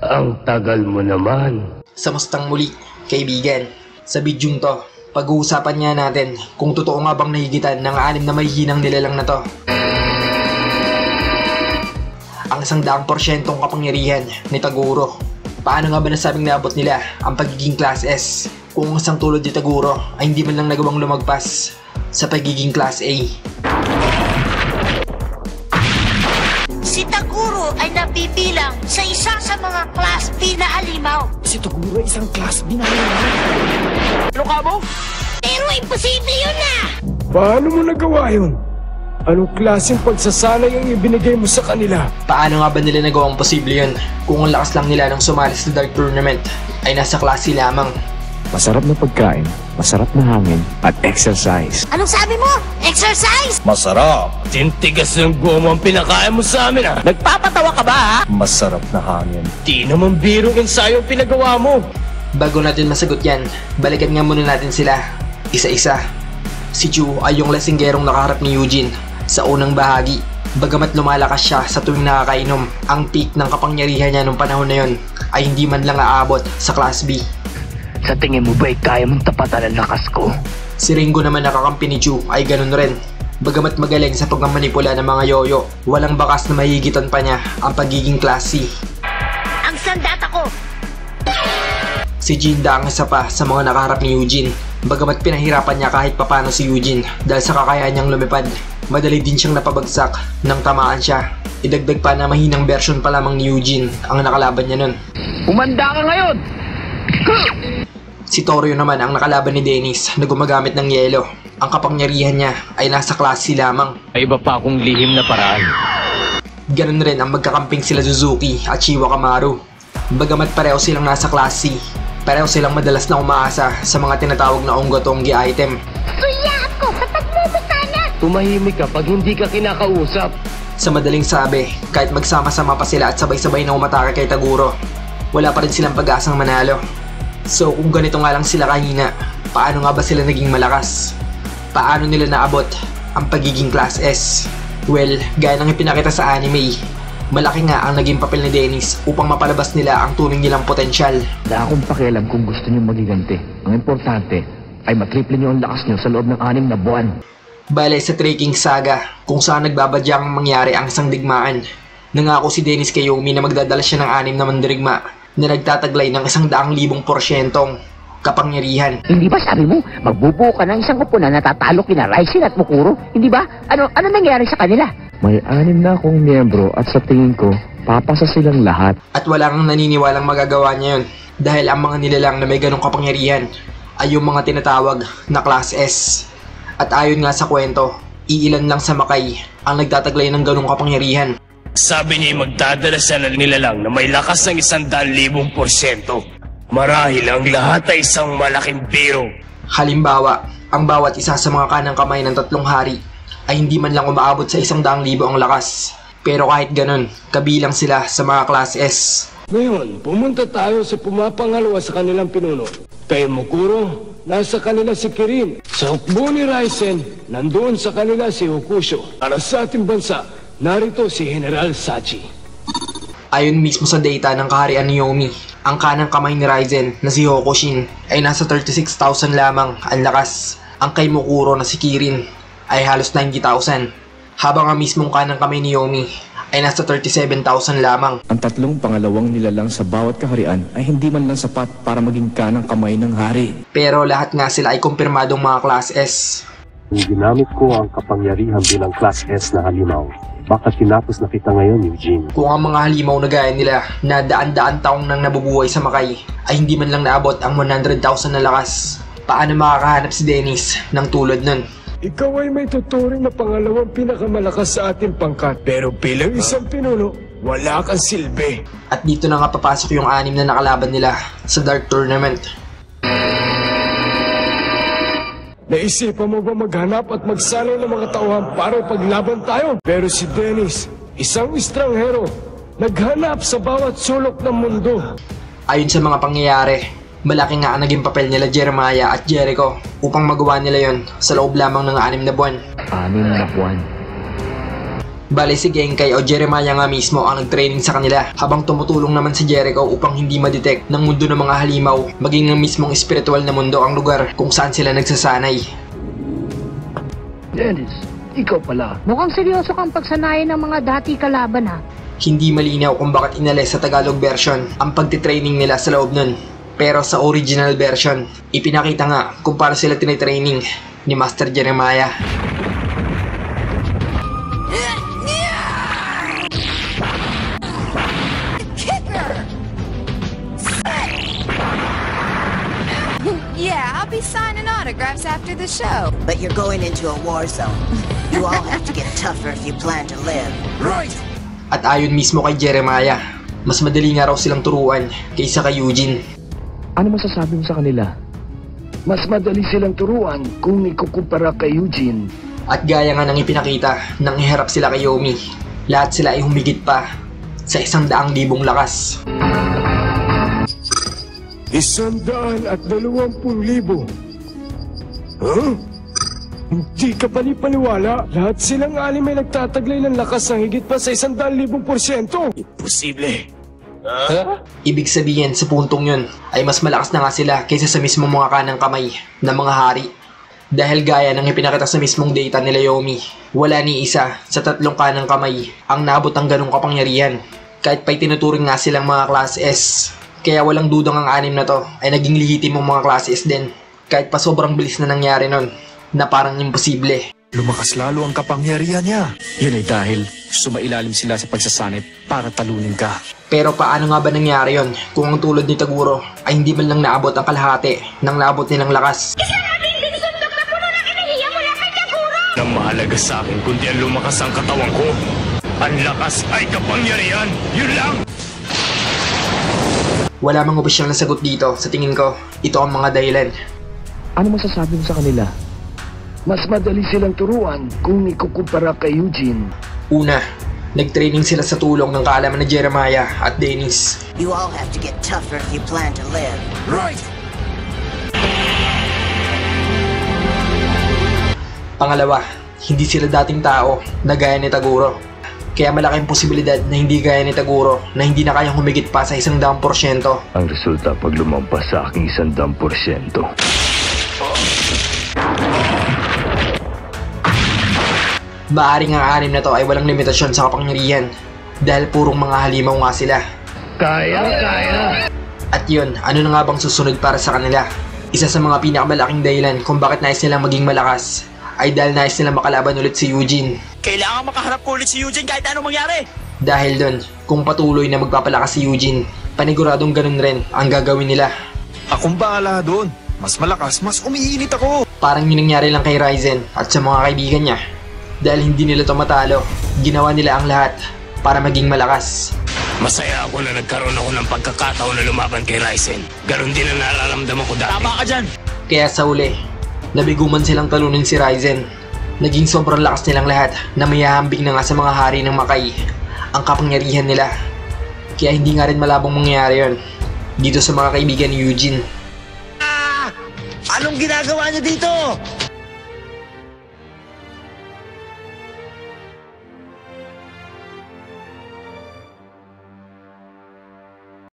Ang tagal mo naman. Sa mustang muli, kaibigan. Sa bidyong to, pag-uusapan nga natin kung totoo nga bang nahigitan ng 6 na mahihinang nilalang na to. Ang 100% kapangyarihan ni Taguro. Paano nga ba nasabing naabot nila ang pagiging Class S kung ang isang tulad ni Taguro ay hindi man lang nagawang lumagpas sa pagiging Class A? Si Taguro ay nabibilang sa isa sa mga Class B na halimaw. Si Taguro ay isang Class B na halimaw. Ano ka mo? Pero imposible yun na! Paano mo nagawa yun? Anong klaseng pagsasanay ang ibinigay mo sa kanila? Paano nga ba nila nagawang posible yun kung ang lakas lang nila ng sumali sa Dark Tournament ay nasa klase lamang? Masarap na pagkain, masarap na hangin, at exercise. Anong sabi mo? Exercise? Masarap. Tintigas ng goma ang pinakain mo sa amin ah. Nagpapatawa ka ba ha? Masarap na hangin. Di naman birong ensayo ang pinagawa mo. Bago natin masagot yan, balikan nga muna natin sila, isa-isa. Si Chu ay yung lasinggerong nakaharap ni Eugene sa unang bahagi. Bagamat lumalakas siya sa tuwing nakakainom, ang peak ng kapangyarihan niya nung panahon na yon ay hindi man lang aabot sa Class B. Sa tingin mo ba'y kaya mong tapatan ang lakas ko? Si Ringo naman nakakampi ni Chu ay ganun rin. Bagamat magaling sa pagmamanipula ng mga yoyo, walang bakas na mahigitan pa niya ang pagiging Class C. Ang sandata ko! Si Jinda ang isa pa sa mga nakaharap ni Eugene. Bagamat pinahirapan niya kahit papano si Eugene dahil sa kakayahan niyang lumipad, madali din siyang napabagsak nang tamaan siya. Idagdag pa na mahinang version pa lamang ni Eugene ang nakalaban niya nun. Umanda ka ngayon! Si Torio naman ang nakalaban ni Dennis na gumagamit ng yelo. Ang kapangyarihan niya ay nasa klase lamang. May iba pa akong lihim na paraan. Ganun rin ang magkakamping sila Suzuki at Shiwa Kamaru. Bagamat pareho silang nasa klase, pareho silang madalas na umaasa sa mga tinatawag na onggotongi item. Suya ako! Patagmo mo sana! Tumahimik ka pag hindi ka kinakausap. Sa madaling sabi, kahit magsama-sama pa sila at sabay-sabay na umatake kay Taguro, wala pa rin silang pag-asang manalo. So kung ganito nga lang sila kanina, paano nga ba sila naging malakas? Paano nila naabot ang pagiging Class S? Well, gaya ng ipinakita sa anime, malaki nga ang naging papel ni Dennis upang mapalabas nila ang tunay nilang potensyal. Wala akong pakialam kung gusto niyo magiganti. Ang importante ay matriple niyo ang lakas niyo sa loob ng 6 na buwan. Bale sa Trekking Saga, kung saan nagbabadyang mangyari ang isang digmaan, nangako si Dennis kay Yomi na magdadala siya ng 6 na mandirigma na nagtataglay ng 100,000% kapangyarihan. Hindi ba sabi mo, magbubuo ka ng isang kupunan na tatalo kina Raisen at Mukuro? Hindi ba? Ano nangyari sa kanila? May 6 na akong miyembro at sa tingin ko, papasa silang lahat. At walang naniniwalang magagawa niya yun dahil ang mga nilalang na may ganong kapangyarihan ay yung mga tinatawag na Class S. At ayon nga sa kwento, iilan lang sa Makay ang nagtataglay ng ganong kapangyarihan. Sabi niya magdadala siya ng nilalang na may lakas ng 100,000%. Marahil ang lahat ay isang malaking biro. Halimbawa, ang bawat isa sa mga kanang kamay ng 3 hari ay hindi man lang umaabot sa 100,000 ang lakas. Pero kahit ganun, kabilang sila sa mga Class S. Ngayon, pumunta tayo sa pumapangalawa sa kanilang pinuno. Kay Mukuro, nasa kanila si Kirin. Sa hukbo ni Raisen, nandoon sa kanila si Hokusho. Para sa ating bansa, narito si General Sachi. Ayon mismo sa data ng kaharian ni Yomi, ang kanang kamay ni Raisen na si Hokushin ay nasa 36,000 lamang ang lakas. Ang kay Mukuro na si Kirin ay halos 90,000. Habang ang mismong kanang kamay ni Yomi ay nasa 37,000 lamang. Ang 3 pangalawang nilalang sa bawat kaharian ay hindi man lang sapat para maging kanang kamay ng hari. Pero lahat nga sila ay kumpirmadong mga Class S. Kung ginamit ko ang kapangyarihan bilang Class S na halimaw, baka tinapos na kita ngayon, Eugene. Kung ang mga halimaw na gaya nila na daan-daan taong nang nabubuhay sa Makay ay hindi man lang naabot ang 100,000 na lakas, paano makakahanap si Dennis ng tulad nun? Ikaw ay may tuturing na pangalawang pinakamalakas sa ating pangkat. Pero bilang isang pinuno, wala kang silbi. At dito na nga papasok yung 6 na nakalaban nila sa Dark Tournament. Naisipan mo ba maghanap at magsanay ng mga tauhan para paglaban tayo? Pero si Dennis, isang estranghero, naghanap sa bawat sulok ng mundo. Ayon sa mga pangyayari, malaki nga ang naging papel nila Jeremiah at Jericho upang magawa nila yon sa loob lamang ng 6 na buwan. 6 na buwan. Bale si Genkai o Jeremiah nga mismo ang nag-training sa kanila, habang tumutulong naman si Jericho upang hindi ma-detect ng mundo ng mga halimaw, maging ng mismong espiritual na mundo ang lugar kung saan sila nagsasanay. Dennis, ikaw pala. Mukhang seryoso kang pagsanayan ng mga dati kalaban ha. Hindi malinaw kung bakit inalis sa Tagalog version ang pagtitraining nila sa loob nun. Pero sa original version, ipinakita nga kung paano sila tinitraining ni Master Jeremiah. Yeah, I'll be signing autographs after the show. But you're going into a war zone. You all have to get tougher if you plan to live. At ayon mismo kay Jeremiah, mas madali nga raw silang turuan kaysa kay Eugene. Ano masasabi mo sa kanila? Mas madali silang turuan kung ikukumpara kay Eugene. At gaya nga ng ipinakita nang iharap sila kay Yomi, lahat sila ay humigit pa sa 100,000 lakas. 120,000. Huh? Hindi ka panipaniwala? Lahat silang anim ay nagtataglay ng lakas ng higit pa sa 100,000%. Imposible. Ibig sabihin sa puntong yun ay mas malakas na nga sila kaysa sa mismong mga kanang kamay ng mga hari. Dahil gaya ng ipinakita sa mismong data nila Yomi, wala ni isa sa 3 kanang kamay ang naabot ng ganong kapangyarihan. Kahit pa'y tinuturing nga silang mga Class S. Kaya walang dudang ang anim na to ay naging lehitimong mga Class S din. Kahit pa sobrang bilis na nangyari nun, na parang imposible. Lumakas lalo ang kapangyarihan niya. Yun ay dahil sumailalim sila sa pagsasanib para talunin ka. Pero paano nga ba nangyari yon kung ang tulad ni Taguro ay hindi man lang naabot ang kalahati ng naabot nilang lakas? Ang mahalaga sa akin kundi ang lumakas ang katawan ko. Ang lakas ay kapangyarihan. Yun lang! Wala mang opisyal na sagot dito. Sa tingin ko, ito ang mga dahilan. Ano masasabi mo sa kanila? Mas madali silang turuan kung ikukumpara kay Eugene. Una, nagtraining sila sa tulong ng kaalaman ni Jeremiah at Dennis. You all have to get tougher if you plan to live. Pangalawa, hindi sila dating tao na gaya ni Taguro. Kaya malaking posibilidad na hindi gaya ni Taguro na hindi na kayang humigit pa sa 100%. Ang resulta pag lumampas sa aking 100%. Maaring ang anim na to ay walang limitasyon sa kapangyarihan dahil purong mga halimaw nga sila. Kaya! At yun, ano na nga bang susunod para sa kanila? Isa sa mga pinakamalaking dahilan kung bakit nais nilang maging malakas ay dahil nais nilang makalaban ulit si Eugene. Kailangan makaharap ko ulit si Eugene kahit anong mangyari. Dahil dun, kung patuloy na magpapalakas si Eugene, paniguradong ganun rin ang gagawin nila. Akong bahala doon. Mas malakas, mas umiinit ako. Parang yun nangyari lang kay Ryzen at sa mga kaibigan niya. Dahil hindi nila to matalo, ginawa nila ang lahat para maging malakas. Masaya ako na nagkaroon ako ng pagkakataon na lumaban kay Ryzen. Ganon din ang nararamdaman ko dati. Tama ka dyan! Kaya sa uli, nabiguman silang talunin si Ryzen. Naging sobrang lakas nilang lahat na mayahambing na nga sa mga hari ng Makai ang kapangyarihan nila. Kaya hindi nga rin malabong mangyari yon dito sa mga kaibigan ni Eugene. Anong ginagawa niyo dito?